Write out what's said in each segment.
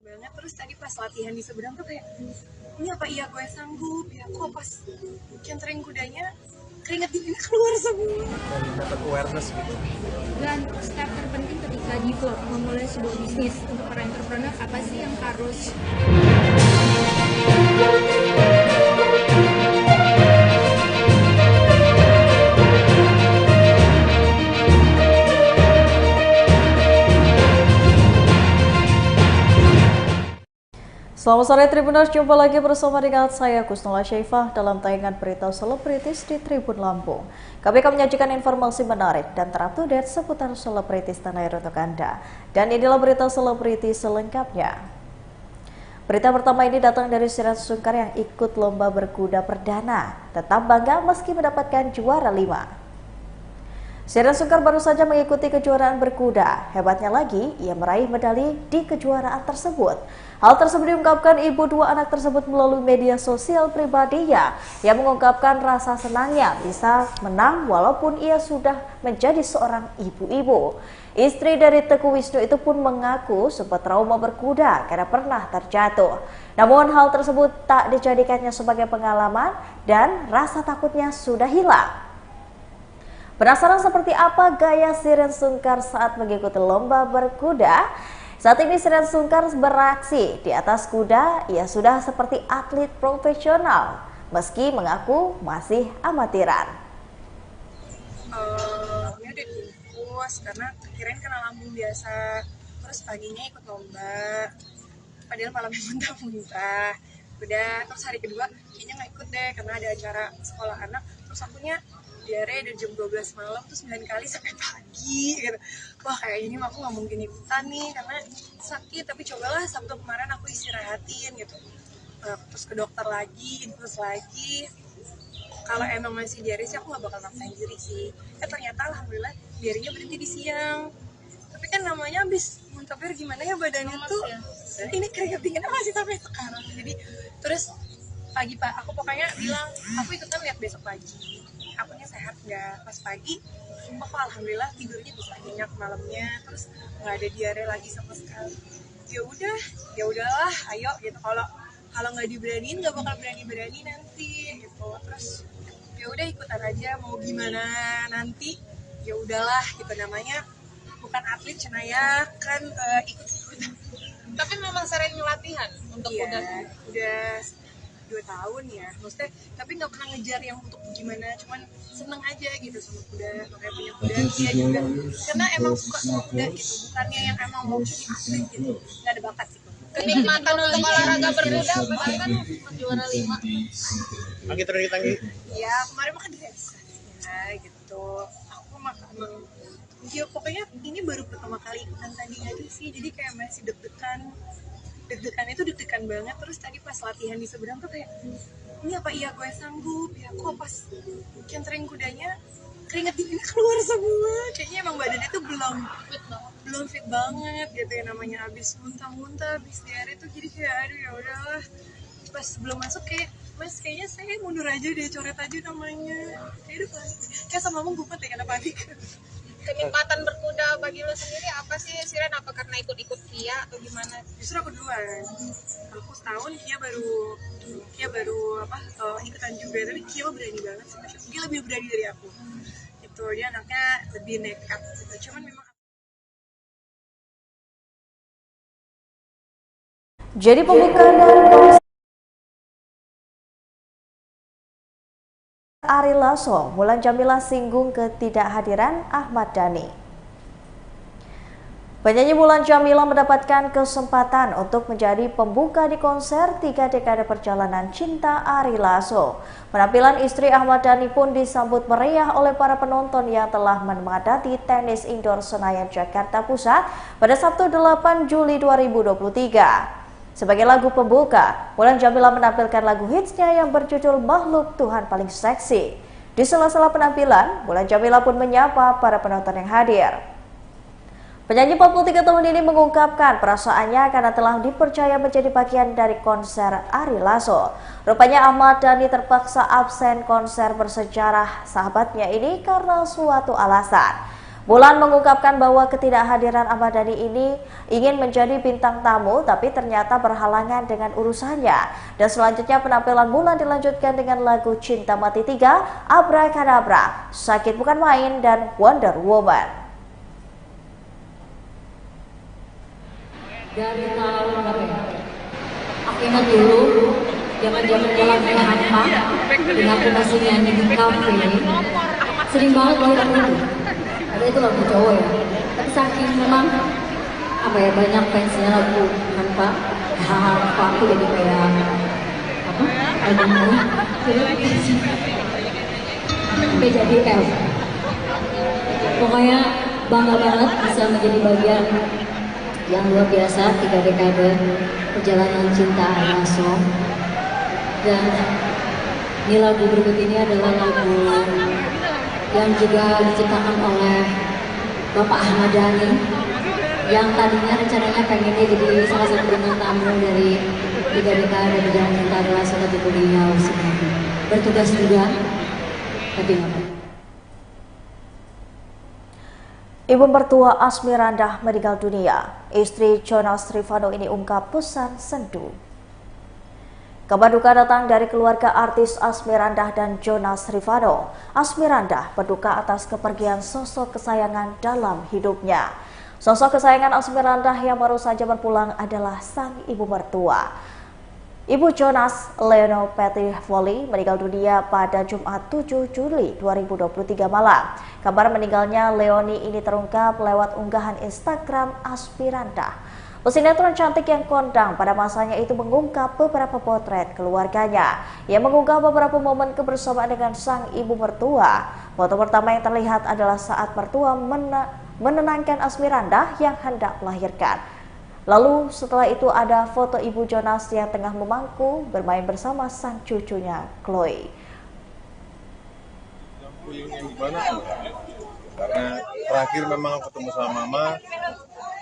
banget. Terus tadi pas latihan di seberang tuh kayak, ini apa iya gue sanggup ya, kok pas cantering kudanya keringet dinginnya keluar semua. Dan dapat awareness gitu. Dan step terpenting ketika develop memulai sebuah bisnis untuk para entrepreneur, apa sih yang harus Selamat sore Tribuners, jumpa lagi bersama dengan saya Kusnula Syaifah dalam tayangan berita selebritis di Tribun Lampung. Kami akan menyajikan informasi menarik dan terupdate seputar selebritis tanah air untuk Anda. Dan inilah berita selebritis selengkapnya. Berita pertama ini datang dari Sheren Sungkar yang ikut lomba berkuda perdana. Tetap bangga meski mendapatkan juara 5. Sheren Sungkar baru saja mengikuti kejuaraan berkuda. Hebatnya lagi, ia meraih medali di kejuaraan tersebut. Hal tersebut diungkapkan ibu dua anak tersebut melalui media sosial pribadinya. Ia mengungkapkan rasa senangnya bisa menang walaupun ia sudah menjadi seorang ibu-ibu. Istri dari Teuku Wisnu itu pun mengaku sempat trauma berkuda karena pernah terjatuh. Namun hal tersebut tak dijadikannya sebagai pengalaman dan rasa takutnya sudah hilang. Penasaran seperti apa gaya Sheren Sungkar saat mengikuti lomba berkuda? Saat ini Sheren Sungkar beraksi di atas kuda, ia sudah seperti atlet profesional, meski mengaku masih amatiran. Ini udah dibungkus karena kirain kena lambung biasa. Terus paginya ikut lomba, padahal malamnya muntah-muntah. Udah, terus hari kedua kayaknya nggak ikut deh karena ada acara sekolah anak. Terus akunya diare dari jam 12 malam terus 9 kali sampai pagi gitu. Wah kayak ini aku nggak mungkin ikutan nih karena sakit, tapi cobalah Sabtu kemarin aku istirahatin gitu. Terus ke dokter lagi, terus lagi kalau emang masih diare sih aku nggak bakal maksain diri sih. Ternyata alhamdulillah diarenya berhenti di siang. Tapi kan namanya abis muntah gimana ya badannya tuh ini keringet dinginnya masih sampai sekarang. Jadi terus pagi pak aku pokoknya bilang aku ikutan lihat besok pagi akunya sehat nggak. Pas pagi aku alhamdulillah tidurnya bisa nyenyak malamnya, terus nggak ada diare lagi sama sekali. Ya udahlah ayo gitu, kalau nggak diberaniin nggak bakal berani nanti gitu. Terus ya udah ikutan aja, mau gimana nanti ya udahlah gitu, namanya bukan atlet cenaya kan ikut. Tapi memang sering latihan untuk Iya, kuda. udah 2 tahun ya, maksudnya tapi nggak pernah ngejar yang untuk gimana, cuman seneng aja gitu sama kuda, makanya punya kuda. Dia juga karena emang suka sama kuda gitu, bukannya yang emang mau jadi atlet gitu, nggak ada bakat gitu. Kenikmatan untuk olahraga berkuda, apalagi kan juara 5. Tanggi. Ya kemarin makan di desa ya gitu, aku makan emang ya pokoknya ini baru pertama kali ikutan tanding aja sih, jadi kayak masih deg-degan itu deg-degan banget. Terus tadi pas latihan di seberang tuh kayak, ini apa iya gue sanggup ya, kok pas cantering kudanya keringet dinginnya keluar semua. Kayaknya emang badannya tuh belum fit banget gitu ya, namanya abis muntah-muntah, abis diare tuh jadi kayak aduh ya udahlah. Pas belum masuk kayak, mas kayaknya saya mundur aja deh, coret aja namanya. Kayak udah panik, kayak sama mama gupat ya karena panik. Kenikmatan berkuda bagi lo sendiri apa sih, Sheren? Apa karena ikut-ikut Kia atau gimana? Justru aku duluan, aku setahun, Kia baru ikutan juga. Tapi Kia berani banget sih, dia lebih berani dari aku itu, dia anaknya lebih nekat gitu. Cuman memang Jadi pembukaan dari konser Ari Lasso, Mulan Jameela singgung ketidakhadiran Ahmad Dhani. Penyanyi Mulan Jameela mendapatkan kesempatan untuk menjadi pembuka di konser 3 dekade perjalanan cinta Ari Lasso. Penampilan istri Ahmad Dhani pun disambut meriah oleh para penonton yang telah memadati tenis indoor Senayan Jakarta Pusat pada Sabtu 8 Juli 2023. Sebagai lagu pembuka, Mulan Jameela menampilkan lagu hitsnya yang berjudul Makhluk Tuhan Paling Seksi. Di sela-sela penampilan, Mulan Jameela pun menyapa para penonton yang hadir. Penyanyi 43 tahun ini mengungkapkan perasaannya karena telah dipercaya menjadi bagian dari konser Ari Lasso. Rupanya Ahmad Dhani terpaksa absen konser bersejarah sahabatnya ini karena suatu alasan. Bulan mengungkapkan bahwa ketidakhadiran Ahmad Dhani ini ingin menjadi bintang tamu tapi ternyata berhalangan dengan urusannya. Dan selanjutnya penampilan Bulan dilanjutkan dengan lagu Cinta Mati 3, Abrakadabra, Sakit Bukan Main, dan Wonder Woman. Dari tahun berapa ya? Aku ingat dulu zaman-zaman jalan hampa dan aku masih nyanyi di kafe, sering banget lagu itu. Ada itu lagu cowok ya, tapi saking memang apa ya, banyak fansnya lagu hampa aku jadi kayak apa, albummu sampai jadi L. Pokoknya bangga banget bisa menjadi bagian yang luar biasa 3 dekade perjalanan cinta Amasong. Dan ini lagu berikut ini adalah lagu yang juga diciptakan oleh Bapak Ahmad Dhani yang tadinya rencananya pengennya jadi salah satu bintang tamu dari 3 dekade perjalanan cinta adalah salah satu beliau sebenarnya bertugas juga, tapi nggak apa-apa. Ibu mertua Asmirandah meninggal dunia. Istri Jonas Trivano ini ungkap pesan sendu. Kabar duka datang dari keluarga artis Asmirandah dan Jonas Trivano. Asmirandah berduka atas kepergian sosok kesayangan dalam hidupnya. Sosok kesayangan Asmirandah yang baru saja berpulang adalah sang ibu mertua. Ibu Jonas, Leono Petrivoli, meninggal dunia pada Jumat 7 Juli 2023 malam. Kabar meninggalnya Leoni ini terungkap lewat unggahan Instagram Asmirandah. Pesinetron cantik yang kondang pada masanya itu mengungkap beberapa potret keluarganya. Ia mengunggah beberapa momen kebersamaan dengan sang ibu mertua. Foto pertama yang terlihat adalah saat mertua menenangkan Asmirandah yang hendak melahirkan. Lalu setelah itu ada foto ibu Jonas yang tengah memangku bermain bersama sang cucunya Chloe. Gimana? Karena terakhir memang ketemu sama mama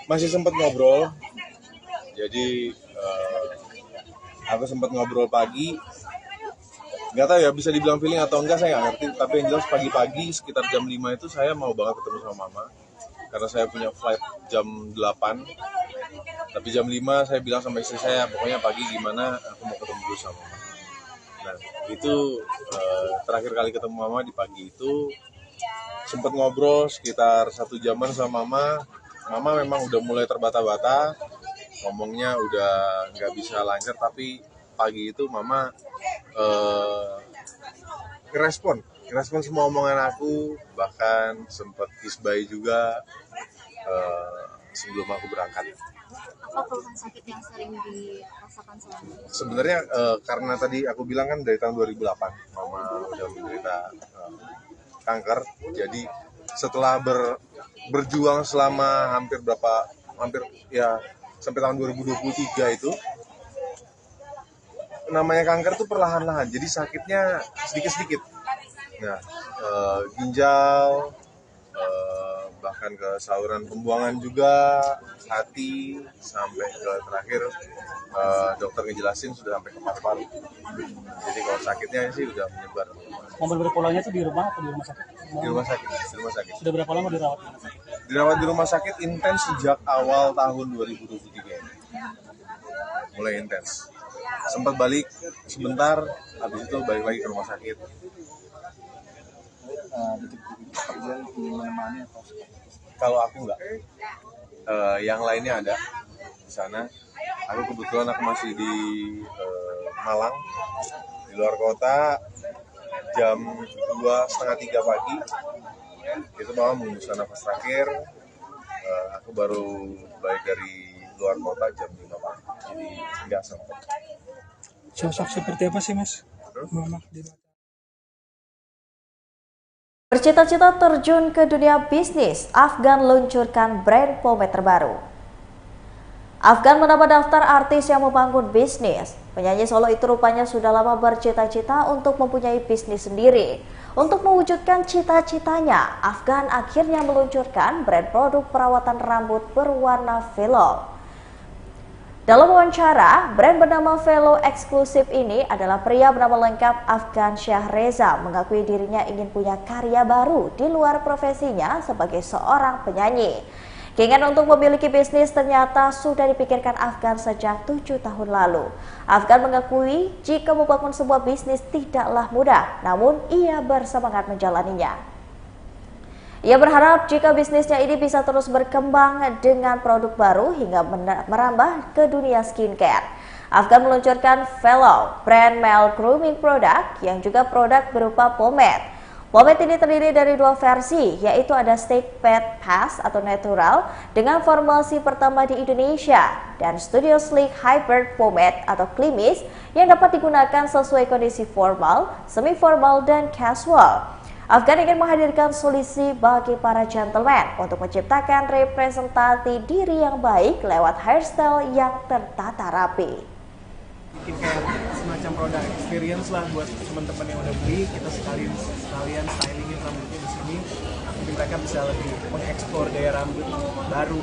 masih sempat ngobrol. Jadi aku sempat ngobrol pagi. Nggak tahu ya bisa dibilang feeling atau enggak, saya nggak ngerti. Tapi yang jelas pagi-pagi sekitar jam 5 itu saya mau banget ketemu sama mama. Karena saya punya flight jam 8. Tapi jam 5 saya bilang sama istri saya, pokoknya pagi gimana aku mau ketemu dulu sama mama. Nah itu terakhir kali ketemu mama di pagi itu. Sempat ngobrol sekitar 1 jaman sama mama. Mama memang udah mulai terbata-bata, ngomongnya udah nggak bisa lancar, tapi pagi itu mama ngerespon semua omongan aku, bahkan sempat kiss bye juga sebelum aku berangkat. Apa keluhan sakit yang sering dirasakan selama ini? Sebenarnya karena tadi aku bilang kan dari tahun 2008 mama udah menderita kanker, jadi setelah berjuang selama hampir ya sampai tahun 2023 itu, namanya kanker tuh perlahan-lahan, jadi sakitnya sedikit-sedikit. Nah, ginjal, bahkan ke saluran pembuangan juga, hati, sampai ke terakhir dokter ngejelasin sudah sampai ke paru-paru. Jadi kalau sakitnya sih udah menyebar. Momen berpulangnya itu di rumah atau di rumah sakit? Di rumah sakit. Sudah berapa lama dirawat? Dirawat di rumah sakit intens sejak awal tahun 2023 ini. Mulai intens. Sempat balik sebentar, habis itu balik lagi ke rumah sakit. Kalau aku enggak, yang lainnya ada di sana. Aku kebetulan aku masih di Malang, di luar kota. Jam 2:30 pagi itu mama mengembuskan nafas terakhir. Aku baru balik dari luar kota jam 5 pagi, jadi nggak sempat. Sosok seperti apa sih mas? Mama di Bercita-cita terjun ke dunia bisnis, Afgan luncurkan brand pomade terbaru. Afgan mendapat daftar artis yang membangun bisnis. Penyanyi Solo itu rupanya sudah lama bercita-cita untuk mempunyai bisnis sendiri. Untuk mewujudkan cita-citanya, Afgan akhirnya meluncurkan brand produk perawatan rambut berwarna velol. Dalam wawancara, brand bernama Velo eksklusif ini adalah pria bernama lengkap Afgan Syah Reza mengakui dirinya ingin punya karya baru di luar profesinya sebagai seorang penyanyi. Keinginan untuk memiliki bisnis ternyata sudah dipikirkan Afgan sejak 7 tahun lalu. Afgan mengakui jika membangun sebuah bisnis tidaklah mudah, namun ia bersemangat menjalaninya. Ia berharap jika bisnisnya ini bisa terus berkembang dengan produk baru hingga merambah ke dunia skincare. Afgan meluncurkan Velo, brand male grooming product yang juga produk berupa pomade. Pomade ini terdiri dari 2 versi, yaitu ada State Pet Pass atau natural dengan formulasi pertama di Indonesia dan Studio Sleek Hybrid Pomade atau klimis yang dapat digunakan sesuai kondisi formal, semi-formal, dan casual. Afgan ingin menghadirkan solusi bagi para gentleman untuk menciptakan representasi diri yang baik lewat hairstyle yang tertata rapi. Bikin kayak semacam produk experience lah buat teman-teman yang udah beli, kita sekalian stylingin rambutnya di sini, jadi mereka bisa lebih mengeksplor gaya rambut baru.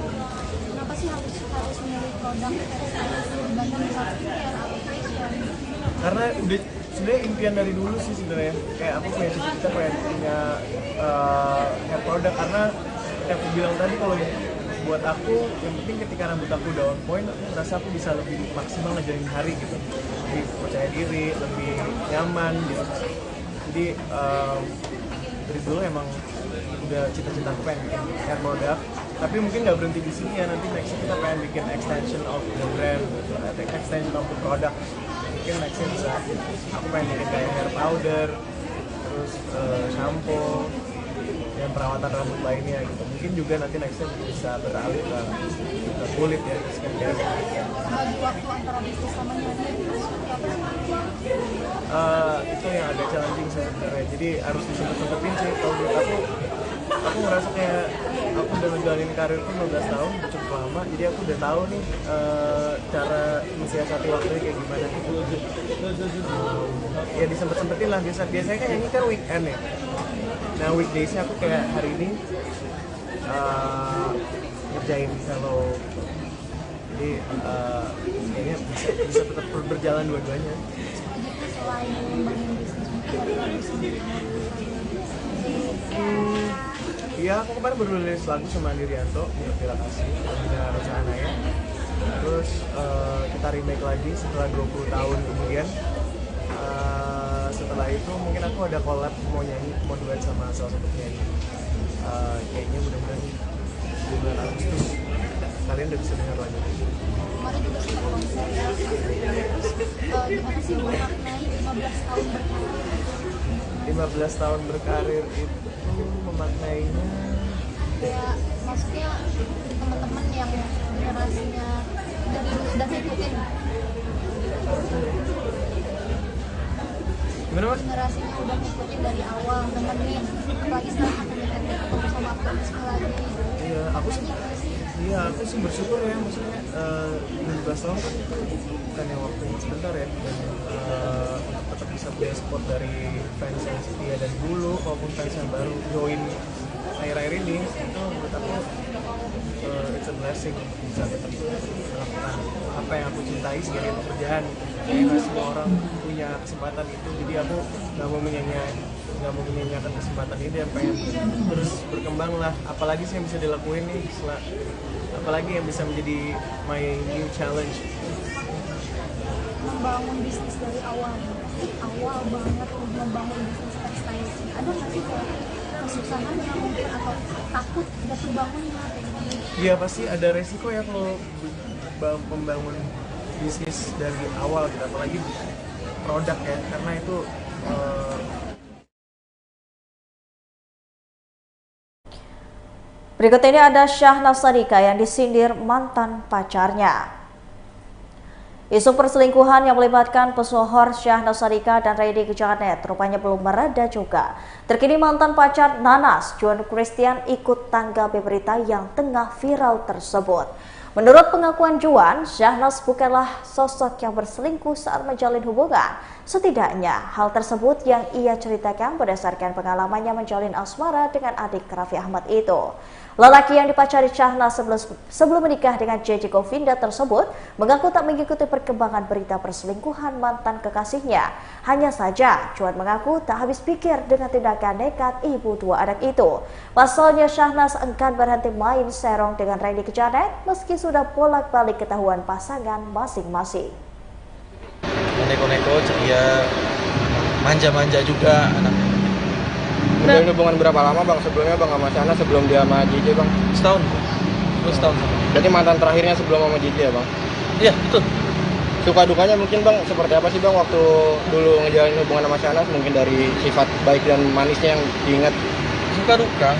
Kenapa sih harus memilih produk dibanding skincare atau fashion? Karena udah sebenarnya impian dari dulu sih sebenarnya, kayak aku punya cita-cita pengen punya hair product, karena kayak aku bilang tadi, kalau buat aku yang penting ketika rambut aku udah on point, aku merasa aku bisa lebih maksimal ngejalanin hari gitu, lebih percaya diri, lebih nyaman gitu. Jadi dari dulu emang udah cita-cita aku pengen bikin hair product, tapi mungkin nggak berhenti di sini ya, nanti next kita pengen bikin extension of the brand, extension of the product. Mungkin nextnya bisa, aku pengen bikin kayak hair powder, terus shampoo, dan perawatan rambut lainnya gitu. Mungkin juga nanti nextnya bisa beralih ke kulit ya, skincare. Bagi waktu antara bisnis sama nyanyi Itu yang agak challenging sebenarnya. Jadi harus disempet-sempetin sih. Kalau menurut aku ngerasa kayak aku udah ngejalanin karirku 15 tahun, cukup lama. Jadi aku udah tahu nih cara mensiasati waktunya kayak gimana. Ya disempet-sempetin lah. Biasanya kan nyanyi kan weekend ya. Nah weekdaysnya aku kayak hari ini ngerjain Velo. Jadi kayaknya bisa tetap berjalan dua-duanya. selain mengembangin bisnis mungkin Iya, aku kemarin baru rilis lagu sama Andirianto, Terima Kasih, Bina Rosana ya. Terus kita remake lagi setelah 20 tahun kemudian. Setelah itu mungkin aku ada collab, mau nyanyi, mau duet sama salah satu penyanyi. Kayaknya mudah-mudahan di bulan Agustus kalian udah bisa dengar lagi. kemarin juga sempat konser ya. Terus gimana sih memaknai 15 tahun berkarir? 15 tahun berkarir itu memaknainya Ya maksudnya teman-teman yang generasinya dari dulu sudah ngikutin, gimana mas? generasinya udah ngikutin dari awal, nemenin, apalagi sekarang aku ketemu sama aktivisme lagi. Aku sih bersyukur ya, maksudnya 15 tahun kan itu bukan yang waktunya sebentar ya, dan untuk tetap bisa punya support dari fans yang setia dari dulu maupun fans yang baru join akhir-akhir ini, itu menurut aku it's a blessing bisa tetap melakukan apa yang aku cintai sebagai pekerjaan. Jadi nggak semua orang punya kesempatan itu, jadi aku nggak mau menyanyiakan kesempatan ini dan pengen terus berkembang lah. Apalagi sih yang bisa dilakuin nih, apalagi yang bisa menjadi my new challenge. Membangun bisnis dari awal banget, membangun bisnis tekstil, ada nggak sih kayak kesusahannya mungkin atau takut nggak terbangunnya kayak gitu? Iya pasti ada resiko ya kalau membangun bisnis dari awal gitu, apalagi produk ya, karena itu Berikut ini ada Syahnaz Sadiqah yang disindir mantan pacarnya. Isu perselingkuhan yang melibatkan pesohor Syahnaz Sadiqah dan Reddy Kejahanet rupanya belum mereda juga. Terkini mantan pacar Nanas, Juan Christian, ikut tanggapi berita yang tengah viral tersebut. Menurut pengakuan Juan, Syahnaz bukanlah sosok yang berselingkuh saat menjalin hubungan. Setidaknya, hal tersebut yang ia ceritakan berdasarkan pengalamannya menjalin asmara dengan adik Raffi Ahmad itu. Lelaki yang dipacari Syahnas sebelum menikah dengan JJ Govinda tersebut mengaku tak mengikuti perkembangan berita perselingkuhan mantan kekasihnya. Hanya saja, Cuan mengaku tak habis pikir dengan tindakan nekat ibu dua anak itu. Pasalnya Syahnas enggan berhenti main serong dengan Randy Kejanet meski sudah bolak-balik ketahuan pasangan masing-masing. Neko-neko ceria, manja-manja juga anaknya. Udah hubungan berapa lama bang sebelumnya bang sama Syahnas sebelum dia sama JJ bang? Setahun. Setahun. Berarti mantan terakhirnya sebelum sama JJ ya bang? Iya betul. Suka dukanya mungkin bang seperti apa sih bang waktu dulu ngejalanin hubungan sama Syahnas, mungkin dari sifat baik dan manisnya yang diingat? Suka duka.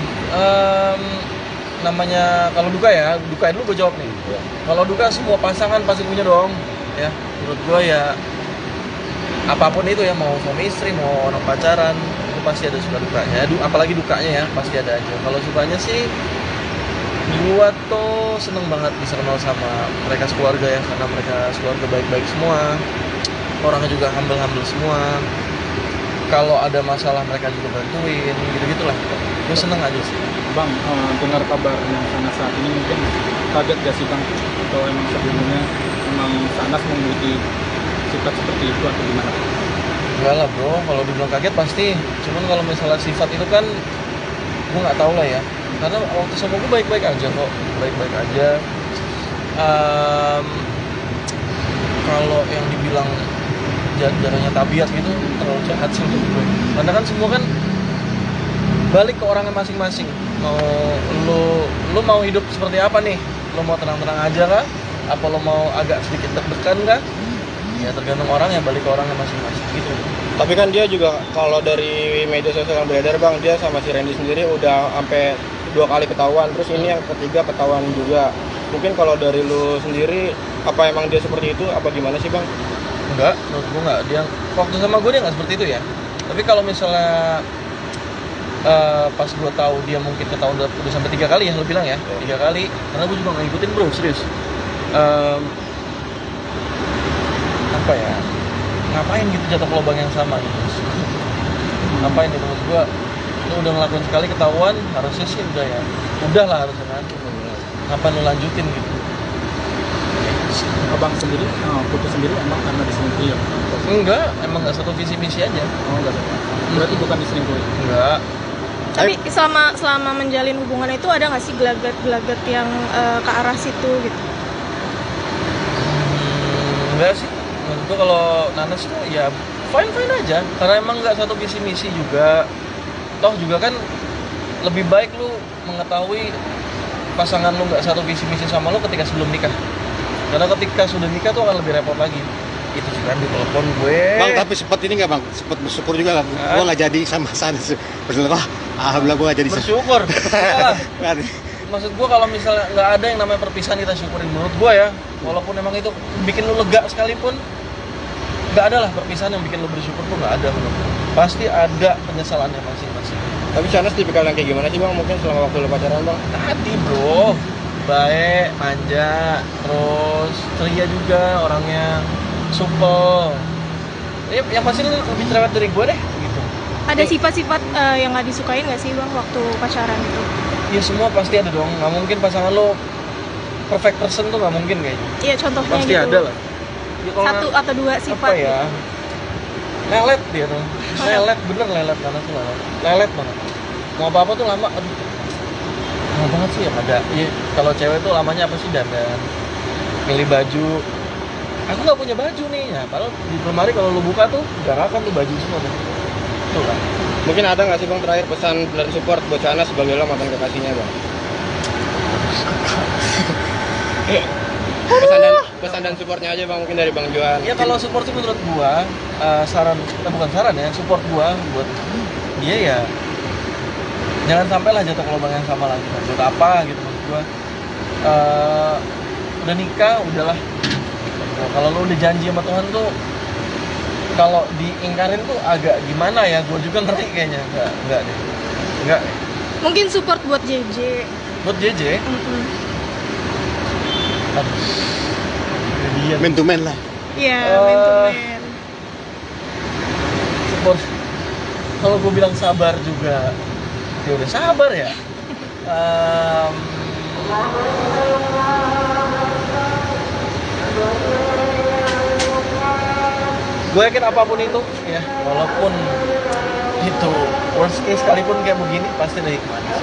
Namanya kalau duka ya, duka dulu gue jawab nih. Ya. Kalau duka semua pasangan pasti punya dong. Ya, menurut gue ya apapun itu ya, mau suami istri, mau orang pacaran, itu pasti ada suka dukanya. Apalagi dukanya ya, pasti ada aja. Kalau sukanya sih, gua tuh seneng banget bisa kenal sama mereka sekeluarga ya, karena mereka sekeluarga baik-baik semua, orangnya juga humble-humble semua. Kalau ada masalah mereka juga bantuin, gitu-gitulah. Gue seneng aja sih. Bang, dengar kabar yang Syahnas saat ini mungkin kaget gak sih bang? Atau emang sebelumnya emang Syahnas memiliki sifat seperti itu atau gimana? Enggak lah bro, kalau dibilang kaget pasti. Cuman kalau misalnya sifat itu kan gue nggak tahu lah ya. Karena waktu sama gue baik-baik aja kok, baik-baik aja. Kalau yang dibilang jalannya tabiat gitu terlalu jahat sih menurut gue. Karena kan semua kan balik ke orangnya masing-masing. Mau lu mau hidup seperti apa nih? Lu mau tenang-tenang aja kah? Apa lu mau agak sedikit deg-degan kah? Ya tergantung orang ya, balik ke orangnya masing-masing gitu. Tapi kan dia juga kalau dari media sosial yang beredar bang, dia sama si Randy sendiri udah sampai 2 kali ketahuan, terus ini yang ketiga ketahuan juga. Mungkin kalau dari lu sendiri, apa emang dia seperti itu? Apa gimana sih bang? Enggak, menurut gue enggak. Dia waktu sama gue dia nggak seperti itu ya. Tapi kalau misalnya pas gue tahu dia mungkin ketahuan udah sampai 3 kali ya, lu bilang ya, 3 kali. Karena gue juga nggak ngikutin bro, serius. Apa ya, ngapain gitu jatuh ke lubang yang sama gitu. Ngapain gitu, menurut gue lu udah ngelakuin sekali ketahuan, harusnya sih udah ya, udahlah harusnya kan. Ngapain lu lanjutin gitu. Abang sendiri, putus sendiri emang karena diselingkuhi ya? Enggak, emang nggak satu visi misi aja. Oh enggak, berarti bukan diselingkuhi? Enggak. Tapi selama menjalin hubungan itu ada nggak sih gelagat yang ke arah situ gitu? Enggak sih. Menurut gue kalau nanas tuh ya fine aja, karena emang nggak satu visi misi juga. Toh juga kan lebih baik lu mengetahui pasangan lu nggak satu visi misi sama lu ketika sebelum nikah, karena ketika sudah nikah tuh akan lebih repot lagi. Itu sih kan di telepon gue. Bang, tapi sempat ini nggak bang? Sempat bersyukur juga nggak? Gue nggak jadi sama Syahnas. Bersyukur, alhamdulillah gue nggak jadi. Bersyukur. Maksud gue kalau misalnya nggak ada yang namanya perpisahan, kita syukurin. Menurut gue ya, walaupun emang itu bikin lu lega sekalipun, nggak ada lah perpisahan yang bikin lu bersyukur tuh, nggak ada menurut gue. Pasti ada penyesalannya masing-masing. Tapi Syahnas tipikal yang kayak gimana sih bang? Mungkin selama waktu lu pacaran bang? Tadi bro, baik, manja, terus ceria juga orangnya, supel. Yang pasti lu lebih cerewet dari gue deh gitu. Ada sifat-sifat yang nggak disukain nggak sih bang waktu pacaran itu? Ya semua pasti ada dong, nggak mungkin pasangan lo perfect person tuh, nggak mungkin kayaknya. Iya contohnya pasti gitu. Ada lah. Ya, 1 atau 2 sifat. Apa ya? Lelet dia tuh. Lelet, bener lelet, karena tuh lelet. Lelet banget. Mau apa-apa tuh lama, aduh. Lama banget sih yang ada. Ya, kalau cewek tuh lamanya apa sih, dandan, milih baju. Aku nggak punya baju nih, ya padahal di lemari kalau lu buka tuh garakan tuh baju semua tuh. Tuh kan. Mungkin ada nggak sih bang terakhir pesan dan support buat Syahnas sebagai lo mantan kekasihnya bang? pesan dan supportnya aja bang, mungkin dari bang Johan. Ya kalau support sih menurut gua, bukan saran ya, support gua buat dia ya, jangan sampai lah jatuh ke lubang yang sama lagi. Buat apa gitu menurut gua. Udah nikah, udahlah. Kalau lo udah janji sama Tuhan tuh, kalau diingkarin tuh agak gimana ya, gue juga ngerti kayaknya. Enggak deh. Enggak. Mungkin support buat JJ. Buat JJ? Aduh. Dia man to man lah. Iya, man to man. Support. Kalau gue bilang sabar juga, ya udah sabar ya. Gue yakin apapun itu ya, walaupun itu worst case sekalipun kayak begini pasti ada hikmahnya.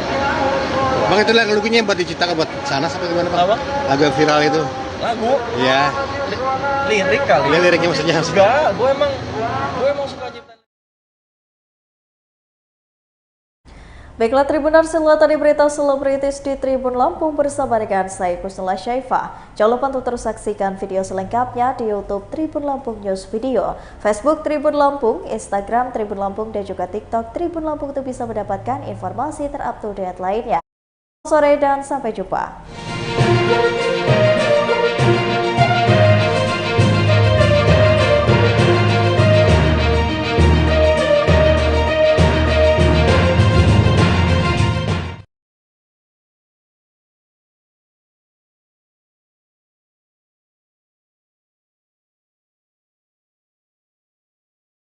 Bang, itu lagunya buat diciptakan buat Sanas apa gimana Bang? Apa? Lagu viral itu. Lagu? Iya. Lirik kali. Iya, liriknya maksudnya. Enggak, gue emang suka ciptaan. Baiklah Tribuners, setelah tadi berita selebritis di Tribun Lampung bersama dengan saya Kusnula Syaifah. Jangan lupa untuk terus saksikan video selengkapnya di YouTube Tribun Lampung News Video, Facebook Tribun Lampung, Instagram Tribun Lampung, dan juga TikTok Tribun Lampung untuk bisa mendapatkan informasi terupdate lainnya. Sore dan sampai jumpa.